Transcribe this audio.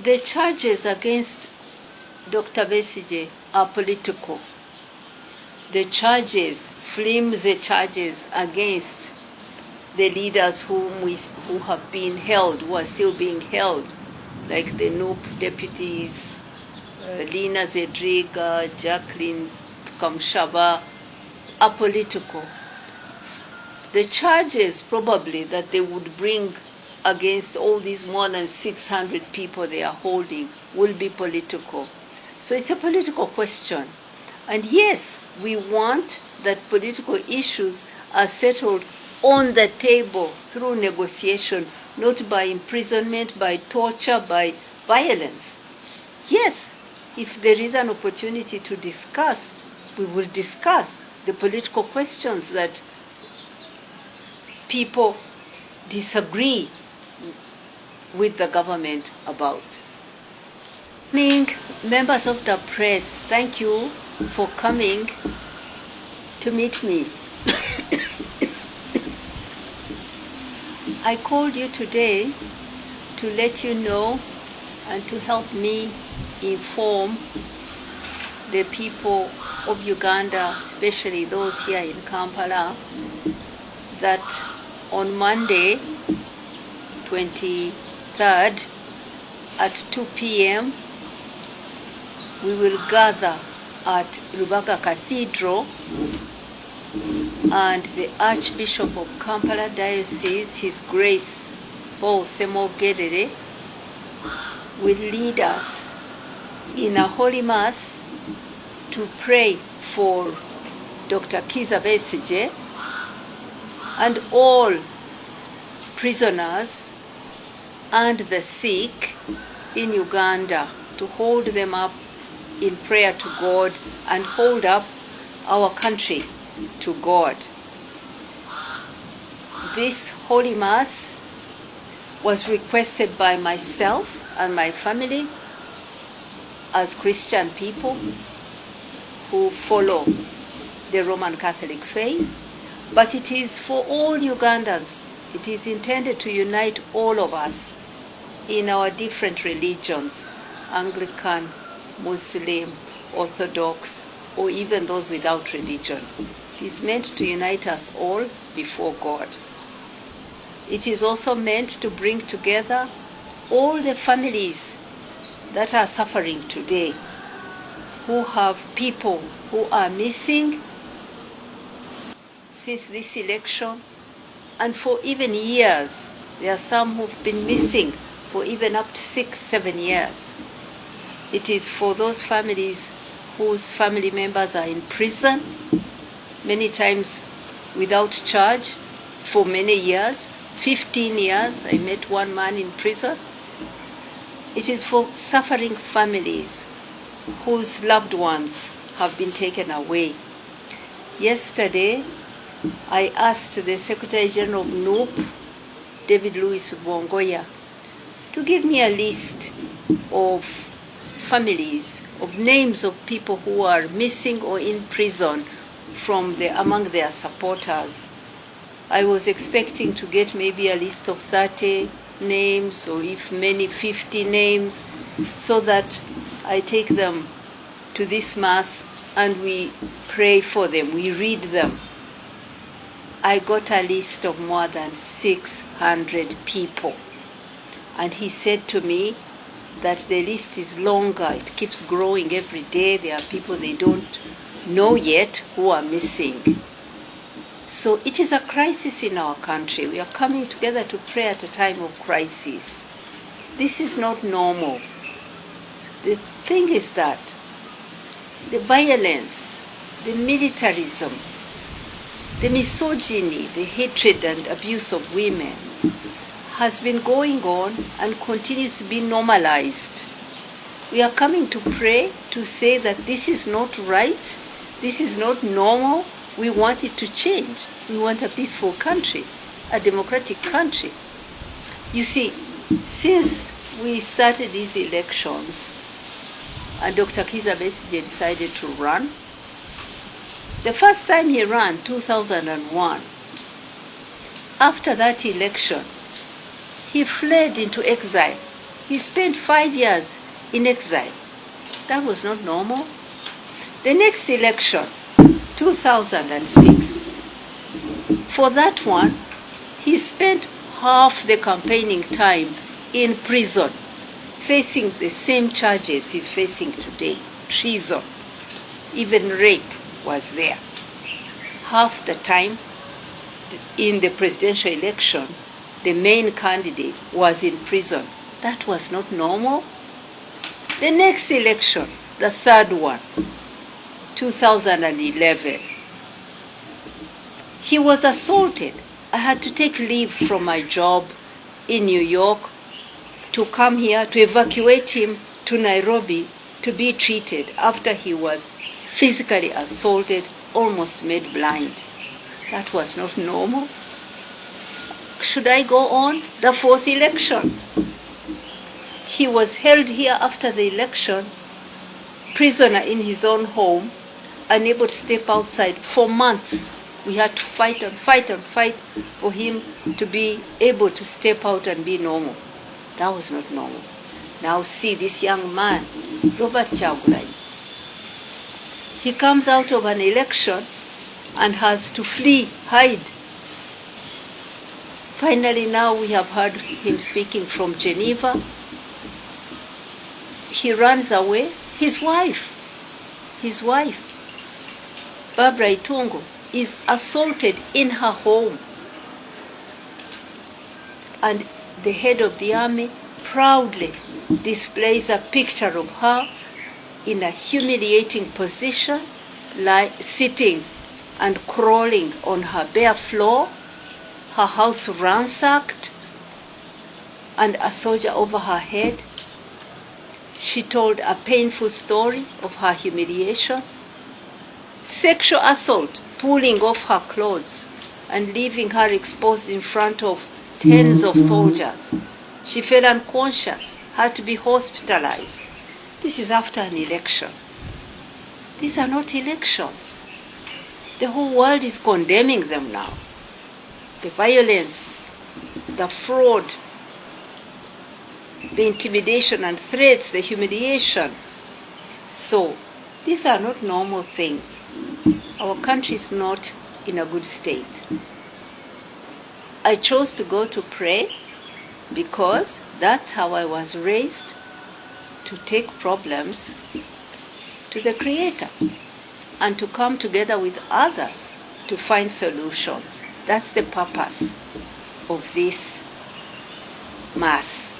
The charges against Dr. Besigye are political. The charges, flimsy charges against the leaders who have been held, who are still being held, like the NUP deputies, Lina Zedriga, Jacqueline Kamshaba, are political. The charges probably that they would bring against all these more than 600 people they are holding will be political. So it's a political question. And yes, we want that political issues are settled on the table through negotiation, not by imprisonment, by torture, by violence. Yes, if there is an opportunity to discuss, we will discuss the political questions that people disagree with the government about. Members of the press, thank you for coming to meet me. I called you today to let you know and to help me inform the people of Uganda, especially those here in Kampala, that on Monday, 23rd, at 2 p.m., we will gather at Rubaga Cathedral, and the Archbishop of Kampala Diocese, His Grace Paul Semogedere, will lead us in a Holy Mass to pray for Dr. Kizza Besigye and all prisoners and the sick in Uganda, to hold them up in prayer to God and hold up our country to God. This Holy Mass was requested by myself and my family as Christian people who follow the Roman Catholic faith, but it is for all Ugandans. It is intended to unite all of us in our different religions, Anglican, Muslim, Orthodox, or even those without religion. It is meant to unite us all before God. It is also meant to bring together all the families that are suffering today, who have people who are missing since this election, and for even years. There are some who've been missing for even up to 6-7 years. It is for those families whose family members are in prison, many times without charge, for many years, 15 years. I met one man in prison. It is for suffering families whose loved ones have been taken away. Yesterday, I asked the Secretary General of NUP, David Louis Bongoya, to give me a list of families, of names of people who are missing or in prison among their supporters. I was expecting to get maybe a list of 30 names, or if many, 50 names, so that I take them to this Mass and we pray for them, we read them. I got a list of more than 600 people. And he said to me that the list is longer, it keeps growing every day. There are people they don't know yet who are missing. So it is a crisis in our country. We are coming together to pray at a time of crisis. This is not normal. The thing is that the violence, the militarism, the misogyny, the hatred and abuse of women has been going on and continues to be normalized. We are coming to pray to say that this is not right, this is not normal, we want it to change. We want a peaceful country, a democratic country. You see, since we started these elections and Dr. Kizza Besigye decided to run, the first time he ran, 2001, after that election, he fled into exile. He spent 5 years in exile. That was not normal. The next election, 2006, for that one, he spent half the campaigning time in prison, facing the same charges he's facing today, treason. Even rape was there. Half the time in the presidential election, the main candidate was in prison. That was not normal. The next election, the third one, 2011, he was assaulted. I had to take leave from my job in New York to come here to evacuate him to Nairobi to be treated after he was physically assaulted, almost made blind. That was not normal. Should I go on? The fourth election. He was held here after the election, prisoner in his own home, unable to step outside for months. We had to fight and fight and fight for him to be able to step out and be normal. That was not normal. Now see this young man, Robert Kyagulanyi. He comes out of an election and has to flee, hide. Finally now we have heard him speaking from Geneva. He runs away. His wife, Barbara Itungo, is assaulted in her home. And the head of the army proudly displays a picture of her in a humiliating position, like sitting and crawling on her bare floor, her house ransacked, and a soldier over her head. She told a painful story of her humiliation, sexual assault, pulling off her clothes and leaving her exposed in front of tens of soldiers. She fell unconscious, had to be hospitalized. This is after an election. These are not elections. The whole world is condemning them now. The violence, the fraud, the intimidation and threats, the humiliation. So, these are not normal things. Our country is not in a good state. I chose to go to pray because that's how I was raised, to take problems to the Creator and to come together with others to find solutions. That's the purpose of this Mass.